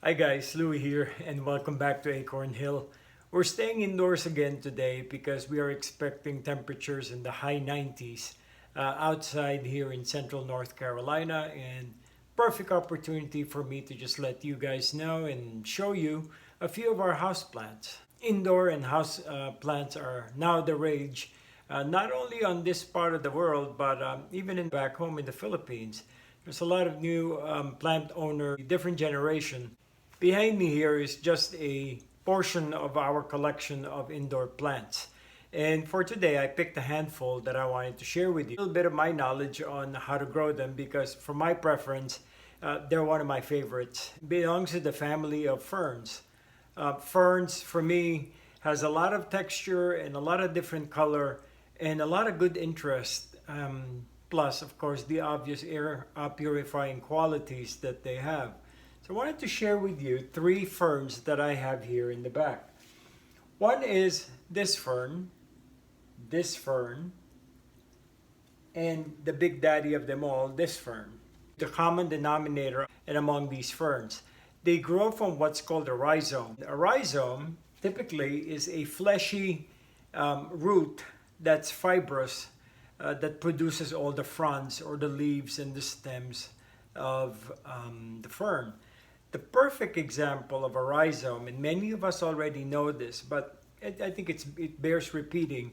Hi guys, Louie here and welcome back to Acorn Hill. We're staying indoors again today because we are expecting temperatures in the high 90s outside here in central North Carolina, and perfect opportunity for me to just let you guys know and show you a few of our house plants. Indoor and house plants are now the rage, not only on this part of the world but even back home in the Philippines. There's a lot of new plant owner, different generation. Behind me here is just a portion of our collection of indoor plants. And for today, I picked a handful that I wanted to share with you. A little bit of my knowledge on how to grow them because for my preference, they're one of my favorites. It belongs to the family of ferns. Ferns, for me, has a lot of texture and a lot of different color and a lot of good interest. Plus, of course, the obvious air purifying qualities that they have. So I wanted to share with you three ferns that I have here in the back. One is this fern, and the big daddy of them all, this fern. The common denominator and among these ferns, they grow from what's called a rhizome. A rhizome typically is a fleshy root that's fibrous that produces all the fronds or the leaves and the stems of the fern. The perfect example of a rhizome, and many of us already know this, but I think it bears repeating,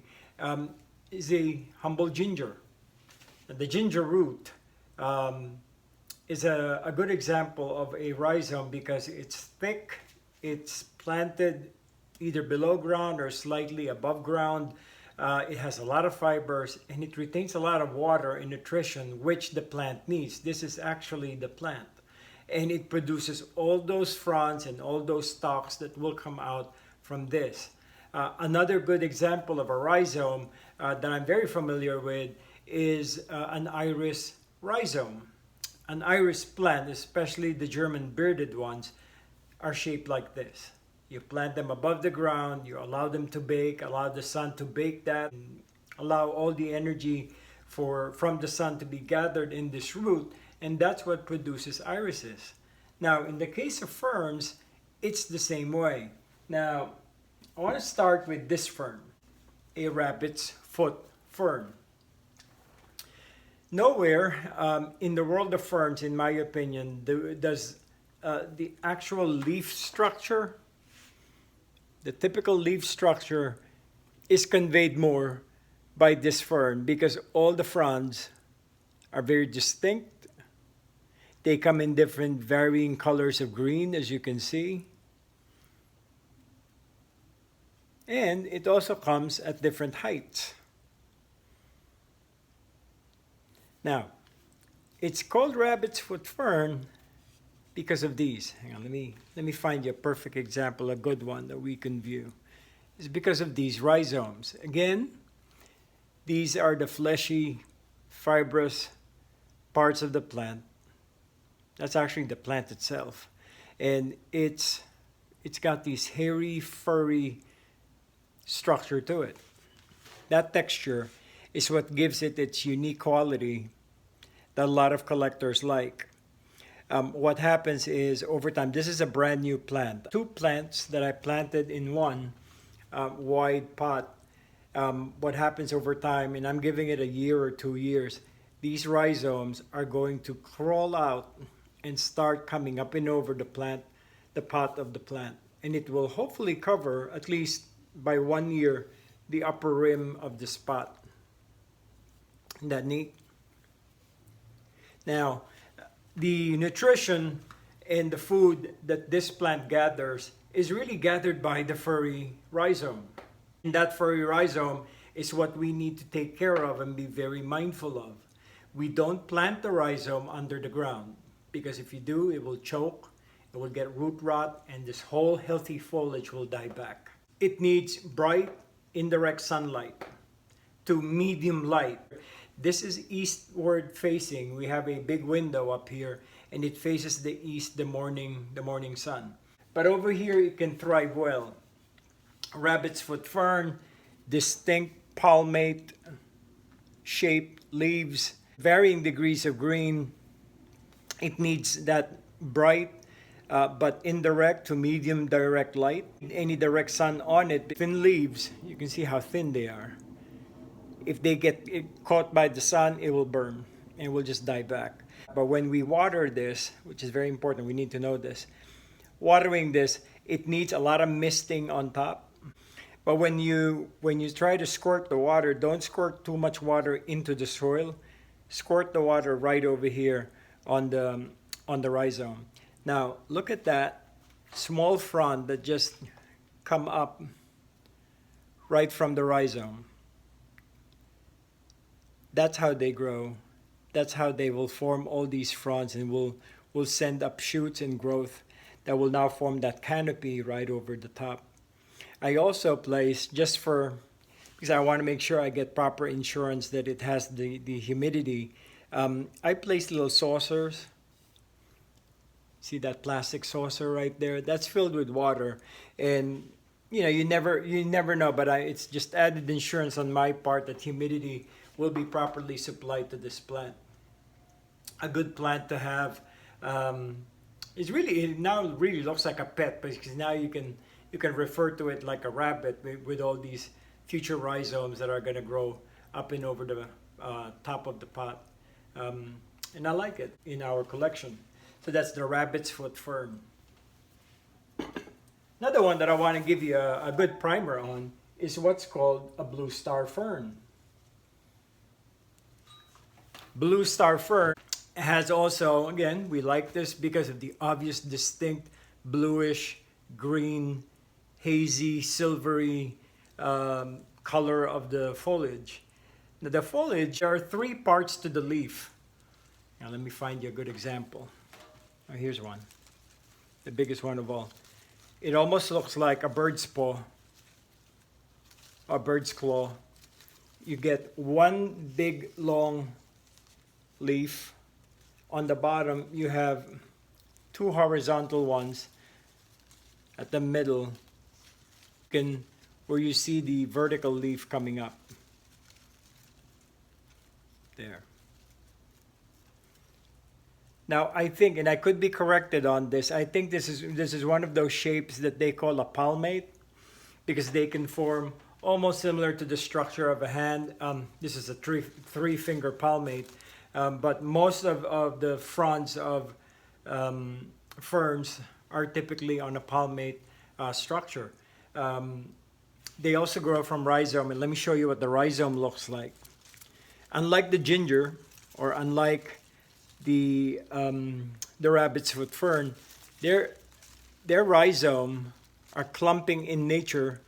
is a humble ginger. The ginger root is a good example of a rhizome because it's thick, it's planted either below ground or slightly above ground. It has a lot of fibers and it retains a lot of water and nutrition which the plant needs. This is actually the plant. And it produces all those fronds and all those stalks that will come out from this. Another good example of a rhizome that I'm very familiar with is an iris rhizome. An iris plant, especially the German bearded ones, are shaped like this. You plant them above the ground, you allow them to bake, allow the sun to bake that, and allow all the energy from the sun to be gathered in this root, and that's what produces irises. Now, in the case of ferns, it's the same way. Now, I want to start with this fern, a rabbit's foot fern. Nowhere in the world of ferns, in my opinion, does the actual leaf structure, the typical leaf structure, is conveyed more by this fern because all the fronds are very distinct. They come in different varying colors of green, as you can see. And it also comes at different heights. Now, it's called rabbit's foot fern because of these. Hang on, let me find you a perfect example, a good one that we can view. It's because of these rhizomes. Again, these are the fleshy, fibrous parts of the plant. That's actually the plant itself. And it's got this hairy, furry structure to it. That texture is what gives it its unique quality that a lot of collectors like. What happens is over time, this is a brand new plant. Two plants that I planted in one wide pot. What happens over time, and I'm giving it a year or 2 years, these rhizomes are going to crawl out and start coming up and over the plant, the pot of the plant. And it will hopefully cover, at least by 1 year, the upper rim of the spot. Isn't that neat? Now, the nutrition and the food that this plant gathers is really gathered by the furry rhizome. And that furry rhizome is what we need to take care of and be very mindful of. We don't plant the rhizome under the ground because if you do, it will choke, it will get root rot, and this whole healthy foliage will die back. It needs bright, indirect sunlight to medium light. This is eastward facing. We have a big window up here and it faces the east, the morning sun. But over here it can thrive well. Rabbit's foot fern, distinct palmate shaped leaves, varying degrees of green. It needs that bright but indirect to medium direct light. Any direct sun on it, thin leaves, you can see how thin they are. If they get caught by the sun, it will burn and will just die back. But when we water this, which is very important, we need to know this. Watering this, it needs a lot of misting on top. But when you try to squirt the water, don't squirt too much water into the soil. Squirt the water right over here on the rhizome. Now look at that small frond that just come up right from the rhizome. That's how they grow. That's how they will form all these fronds and will send up shoots and growth that will now form that canopy right over the top. I also place, just because I want to make sure I get proper insurance that it has the humidity, I place little saucers. See that plastic saucer right there? That's filled with water. And you never know, but it's just added insurance on my part that humidity will be properly supplied to this plant. A good plant to have. It now really looks like a pet, because now you can refer to it like a rabbit with all these future rhizomes that are going to grow up and over the top of the pot. And I like it in our collection. So that's the rabbit's foot fern. Another one that I want to give you a good primer on is what's called a blue star fern. Blue star fern has also, again, we like this because of the obvious distinct bluish, green, hazy, silvery color of the foliage. Now the foliage, there are three parts to the leaf. Now let me find you a good example. Oh, here's one, the biggest one of all. It almost looks like a bird's paw, a bird's claw. You get one big long leaf. On the bottom, you have two horizontal ones at the middle, where you see the vertical leaf coming up. There. Now, I think, and I could be corrected on this, I think this is one of those shapes that they call a palmate, because they can form almost similar to the structure of a hand. This is a three-finger palmate. But most of the fronds of ferns are typically on a palmate structure. They also grow from rhizome, and let me show you what the rhizome looks like. Unlike the ginger, or unlike the rabbit's foot fern, their rhizome are clumping in nature,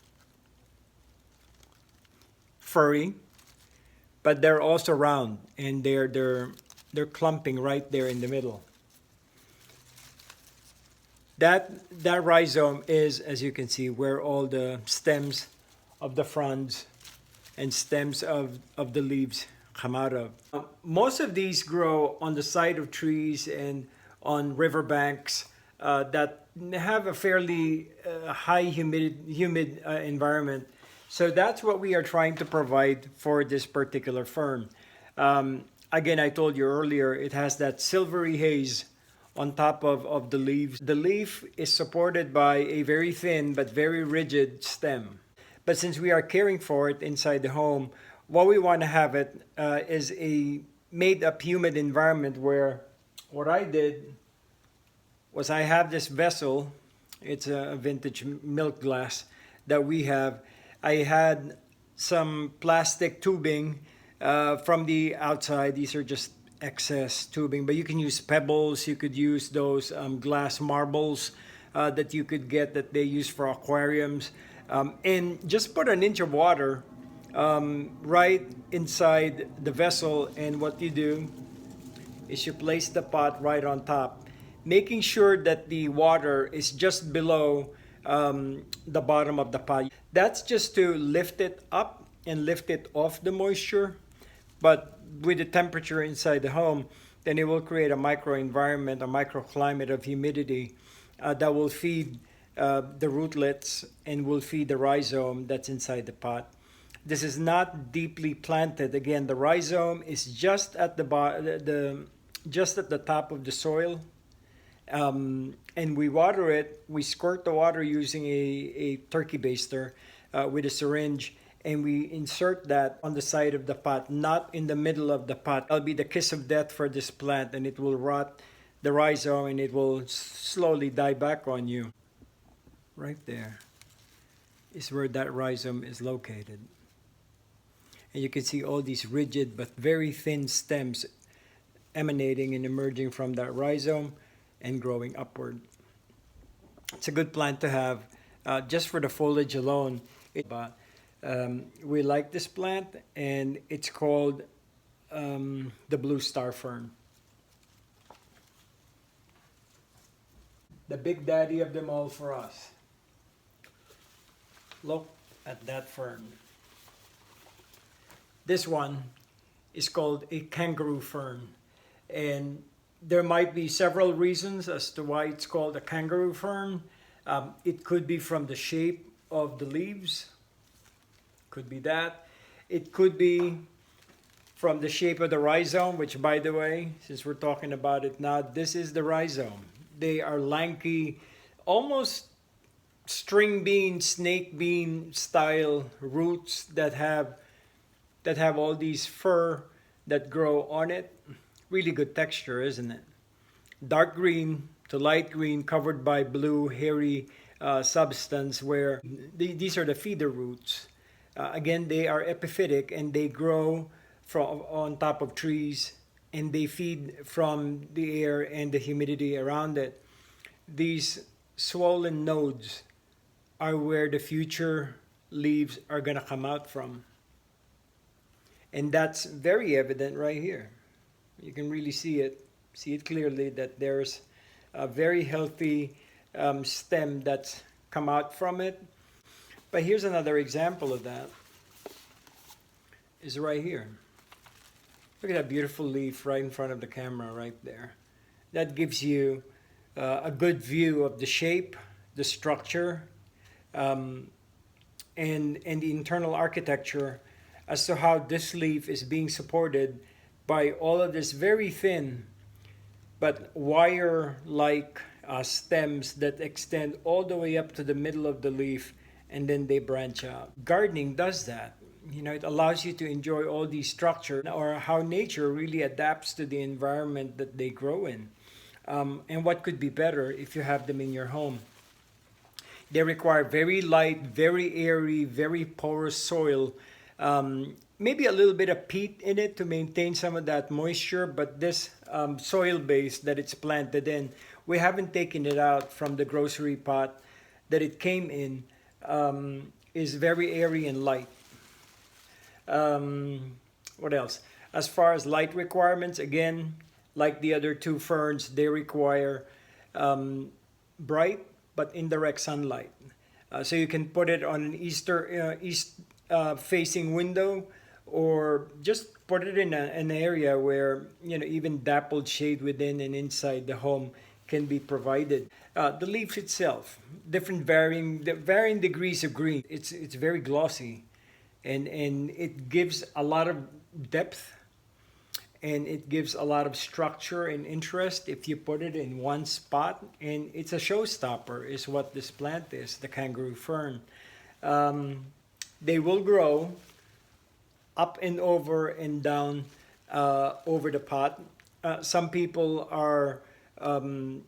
furry, but they're also round, and they're clumping right there in the middle. That rhizome is, as you can see, where all the stems of the fronds and stems of the leaves come out of. Most of these grow on the side of trees and on riverbanks that have a fairly high humid environment. So that's what we are trying to provide for this particular fern. Again, I told you earlier, it has that silvery haze on top of the leaves. The leaf is supported by a very thin but very rigid stem. But since we are caring for it inside the home, what we want to have it is a made-up humid environment, where what I did was I have this vessel. It's a vintage milk glass that we have. I had some plastic tubing from the outside. These are just excess tubing, but you can use pebbles. You could use those glass marbles that you could get that they use for aquariums. And just put an inch of water right inside the vessel, and what you do is you place the pot right on top, making sure that the water is just below the bottom of the pot. That's just to lift it up and lift it off the moisture, but with the temperature inside the home, then it will create a microenvironment, a microclimate of humidity that will feed the rootlets and will feed the rhizome that's inside the pot. This is not deeply planted. Again, the rhizome is just at the top of the soil, And we water it. We squirt the water using a turkey baster with a syringe, and we insert that on the side of the pot, not in the middle of the pot. That'll be the kiss of death for this plant, and it will rot the rhizome, and it will slowly die back on you. Right there is where that rhizome is located. And you can see all these rigid but very thin stems emanating and emerging from that rhizome and growing upward. It's a good plant to have just for the foliage alone. We like this plant, and it's called the blue star fern. The big daddy of them all for us. Look at that fern. This one is called a kangaroo fern, and there might be several reasons as to why it's called a kangaroo fern. It could be from the shape of the leaves, could be that. It could be from the shape of the rhizome, which, by the way, since we're talking about it now, this is the rhizome. They are lanky, almost string bean, snake bean style roots that have all these fur that grow on it. Really good texture, isn't it? Dark green to light green, covered by blue, hairy substance, where these are the feeder roots. Again, they are epiphytic, and they grow from on top of trees, and they feed from the air and the humidity around it. These swollen nodes are where the future leaves are going to come out from. And that's very evident right here. You can really see it clearly, that there's a very healthy stem that's come out from it. But here's another example of that, is right here. Look at that beautiful leaf right in front of the camera right there. That gives you a good view of the shape, the structure, and the internal architecture as to how this leaf is being supported by all of this very thin but wire-like stems that extend all the way up to the middle of the leaf, and then they branch out. Gardening does that. You know, it allows you to enjoy all these structure, or how nature really adapts to the environment that they grow in. And what could be better if you have them in your home? They require very light, very airy, very porous soil. Maybe a little bit of peat in it to maintain some of that moisture, but this soil base that it's planted in, we haven't taken it out from the grocery pot that it came in, is very airy and light. What else? As far as light requirements, again, like the other two ferns, they require bright but indirect sunlight. So you can put it on an east facing window, or just put it in an area where, you know, even dappled shade within and inside the home can be provided. The leaf itself, varying degrees of green. It's very glossy, and it gives a lot of depth, and it gives a lot of structure and interest if you put it in one spot. And it's a showstopper, is what this plant is, the kangaroo fern. They will grow up and over and down over the pot. Some people are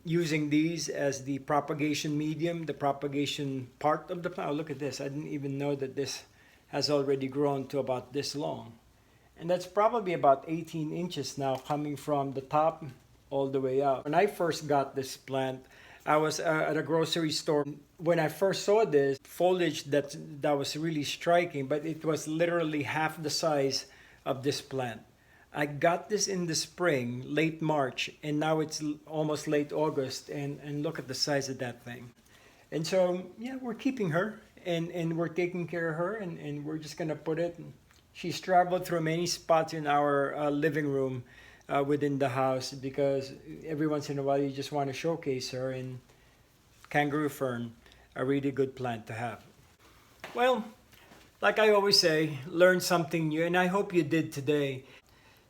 using these as the propagation medium, the propagation part of the plant. Oh, look at this. I didn't even know that this has already grown to about this long. And that's probably about 18 inches now, coming from the top all the way out. When I first got this plant, I was at a grocery store. When I first saw this foliage, that was really striking, but it was literally half the size of this plant. I got this in the spring, late March, and now it's almost late August, and look at the size of that thing. And so, yeah, we're keeping her, and we're taking care of her, and we're just going to put it. She's traveled through many spots in our living room within the house, because every once in a while you just want to showcase her, and kangaroo fern, a really good plant to have. Well, like I always say, learn something new, and I hope you did today.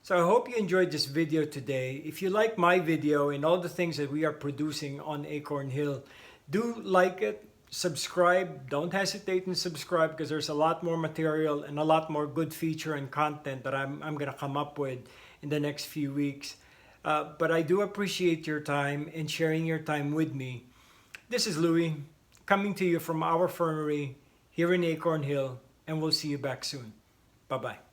So I hope you enjoyed this video today. If you like my video and all the things that we are producing on Acorn Hill, do like it, subscribe. Don't hesitate to subscribe because there's a lot more material and a lot more good feature and content that I'm going to come up with in the next few weeks. But I do appreciate your time and sharing your time with me. This is Louie, coming to you from our fernery here in Acorn Hill, and we'll see you back soon. Bye-bye.